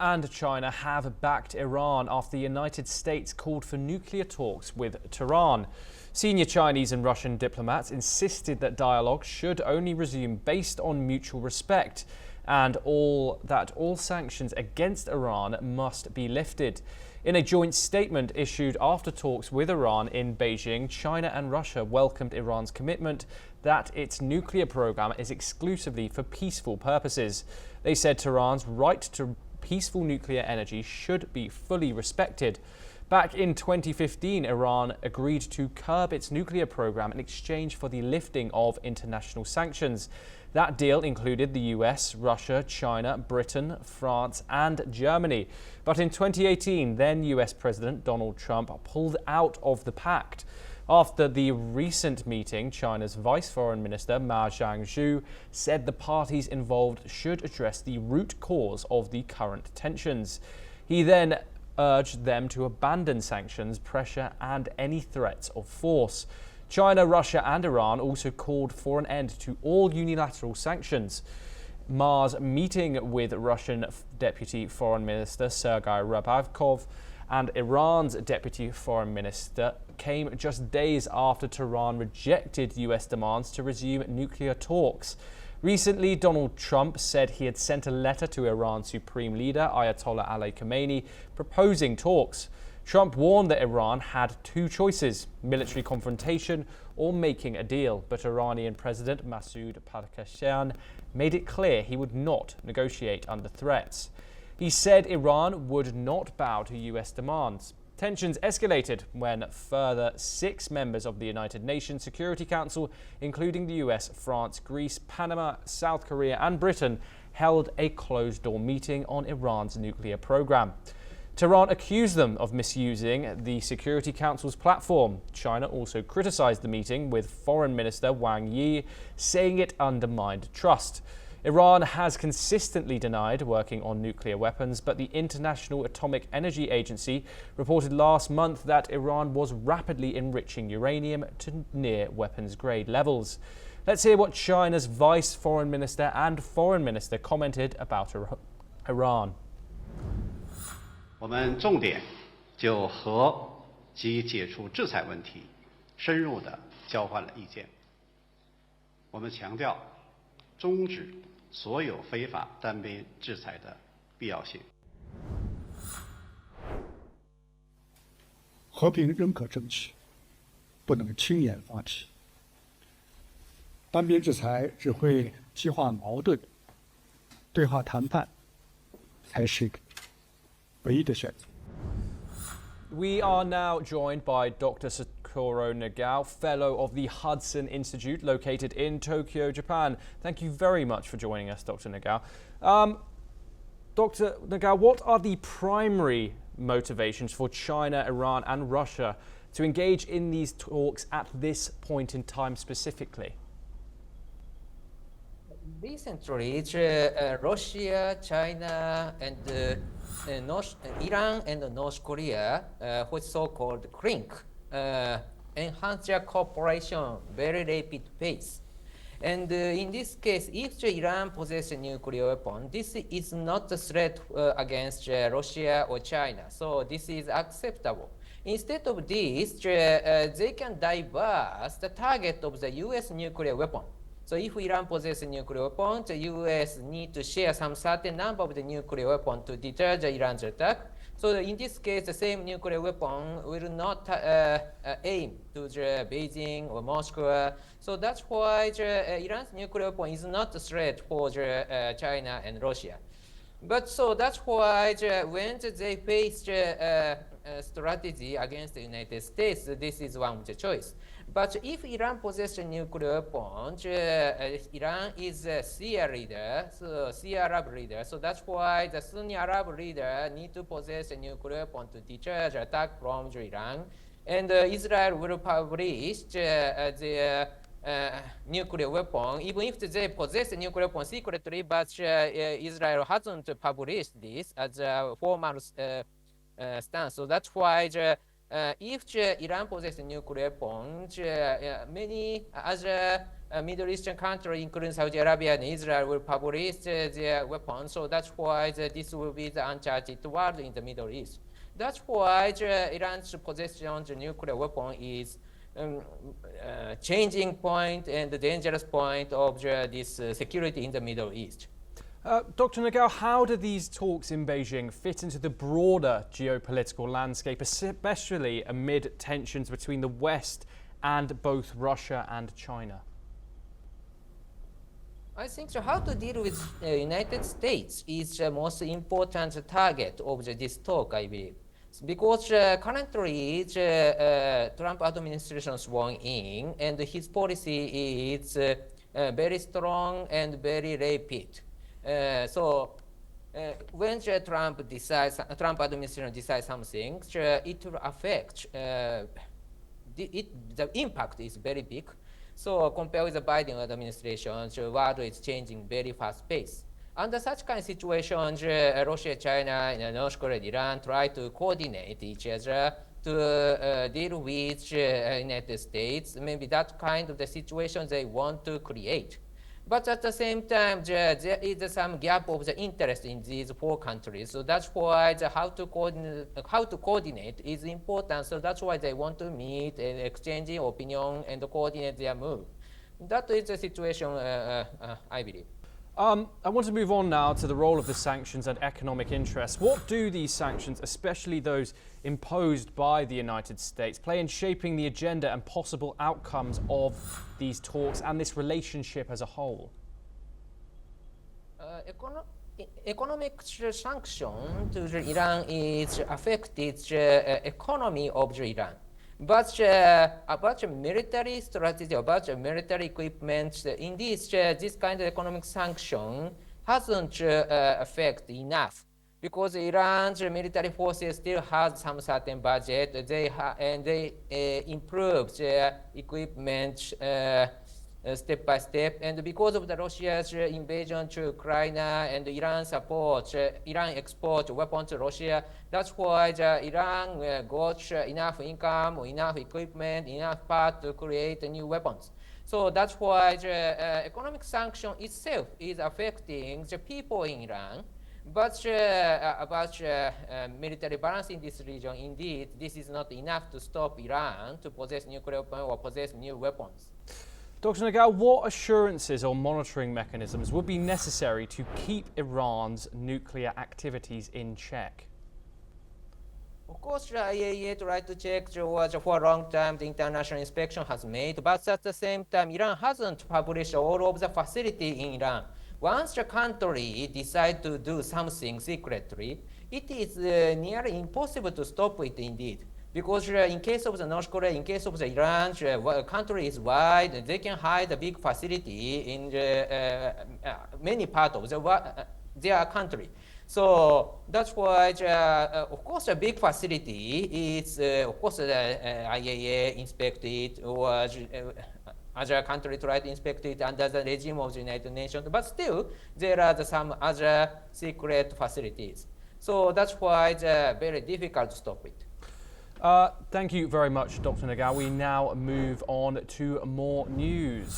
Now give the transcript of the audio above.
And China have backed Iran after the United States called for nuclear talks with Tehran. Senior Chinese and Russian diplomats insisted that dialogue should only resume based on mutual respect and all sanctions against Iran must be lifted. In a joint statement issued after talks with Iran in Beijing, China and Russia welcomed Iran's commitment that its nuclear program is exclusively for peaceful purposes. They said Tehran's right to peaceful nuclear energy should be fully respected. Back in 2015, Iran agreed to curb its nuclear program in exchange for the lifting of international sanctions. That deal included the US, Russia, China, Britain, France and Germany. But in 2018, then US President Donald Trump pulled out of the pact. After the recent meeting, China's Vice Foreign Minister Ma Jiangsu said the parties involved should address the root cause of the current tensions. He then urged them to abandon sanctions, pressure and any threats of force. China, Russia and Iran also called for an end to all unilateral sanctions. Ma's meeting with Russian Deputy Foreign Minister Sergei Ryabkov and Iran's Deputy Foreign Minister came just days after Tehran rejected US demands to resume nuclear talks. Recently, Donald Trump said he had sent a letter to Iran's Supreme Leader Ayatollah Ali Khamenei proposing talks. Trump warned that Iran had two choices: military confrontation or making a deal. But Iranian President Mohsen Paknejad made it clear he would not negotiate under threats. He said Iran would not bow to US demands. Tensions escalated when further 6 members of the United Nations Security Council, including the US, France, Greece, Panama, South Korea and Britain, held a closed-door meeting on Iran's nuclear program. Tehran accused them of misusing the Security Council's platform. China also criticized the meeting, with Foreign Minister Wang Yi saying it undermined trust. Iran has consistently denied working on nuclear weapons, but the International Atomic Energy Agency reported last month that Iran was rapidly enriching uranium to near weapons-grade levels. Let's hear what China's Vice Foreign Minister and Foreign Minister commented about Iran. 我们重点就核及解除制裁问题深入地交换了意见。我们强调终止所有非法单边制裁的必要性。和平仍可争取，不能轻言放弃。单边制裁只会激化矛盾，对话谈判才是唯一的选择。We are now joined by Dr. Sakuro Nagao, Fellow of the Hudson Institute, located in Tokyo, Japan. Thank you very much for joining us, Dr. Nagao. Dr. Nagao, what are the primary motivations for China, Iran and Russia to engage in these talks at this point in time specifically? Recently, Russia, China, and Iran and North Korea, which so-called CRINC, enhance their cooperation very rapid pace. And in this case, if Iran possesses a nuclear weapon, this is not a threat against Russia or China. So this is acceptable. Instead of this, they can divert the target of the US nuclear weapon. So if Iran possesses a nuclear weapon, the US need to share some certain number of the nuclear weapon to deter the Iran's attack. So in this case, the same nuclear weapon will not aim to the Beijing or Moscow. So that's why Iran's nuclear weapon is not a threat for China and Russia. But so that's why when they face strategy against the United States, this is one of the choice. But if Iran possesses a nuclear weapon, Iran is a Shia leader, so Shia Arab leader. So that's why the Sunni Arab leader need to possess a nuclear weapon to deter the attack from Iran. And Israel will publish the nuclear weapon, even if they possess a nuclear weapon secretly, but Israel hasn't published this as a formal stance. So that's why if Iran possesses a nuclear weapon, many other Middle Eastern country, including Saudi Arabia and Israel, will publish their weapons. So that's why this will be the uncharted world in the Middle East. That's why Iran's possession of the nuclear weapon is changing point and the dangerous point of this security in the Middle East. Dr. Nagao, how do these talks in Beijing fit into the broader geopolitical landscape, especially amid tensions between the West and both Russia and China? I think how to deal with the United States is the most important target of this talk, I believe. Because currently the Trump administration is sworn in, and his policy is very strong and very rapid. So when the Trump administration decides something, it will affect. The impact is very big. So compared with the Biden administration, the world is changing very fast pace. Under such kind of situations, Russia, China, and North Korea, Iran try to coordinate each other to deal with United States. Maybe that kind of the situation they want to create. But at the same time, there is some gap of the interest in these four countries. So that's why how to coordinate is important. So that's why they want to meet and exchange opinion and coordinate their move. That is the situation, I believe. I want to move on now to the role of the sanctions and economic interests. What do these sanctions, especially those imposed by the United States, play in shaping the agenda and possible outcomes of these talks and this relationship as a whole? Economic sanction to Iran is affected the economy of Iran. But about military strategy, about military equipment, indeed, this kind of economic sanction hasn't affected enough because Iran's military forces still has some certain budget. They improve their equipment step by step, and because of the Russia's invasion to Ukraine and Iran support, Iran export weapons to Russia. That's why Iran got enough income, enough equipment, enough parts to create new weapons. So that's why the economic sanction itself is affecting the people in Iran. But about military balance in this region, indeed, this is not enough to stop Iran to possess nuclear weapons or possess new weapons. Dr. Nagao, what assurances or monitoring mechanisms would be necessary to keep Iran's nuclear activities in check? Of course, the IAEA tried to check for a long time the international inspection has made, but at the same time, Iran hasn't published all of the facility in Iran. Once the country decides to do something secretly, it is nearly impossible to stop it indeed. Because in case of the North Korea, in case of the Iran, the country is wide, they can hide a big facility in many parts of their country. So that's why, of course, a big facility is, of course, the IAEA inspected or other country try to inspect it under the regime of the United Nations. But still, there are some other secret facilities. So that's why it's very difficult to stop it. Thank you very much, Dr. Nagao. We now move on to more news.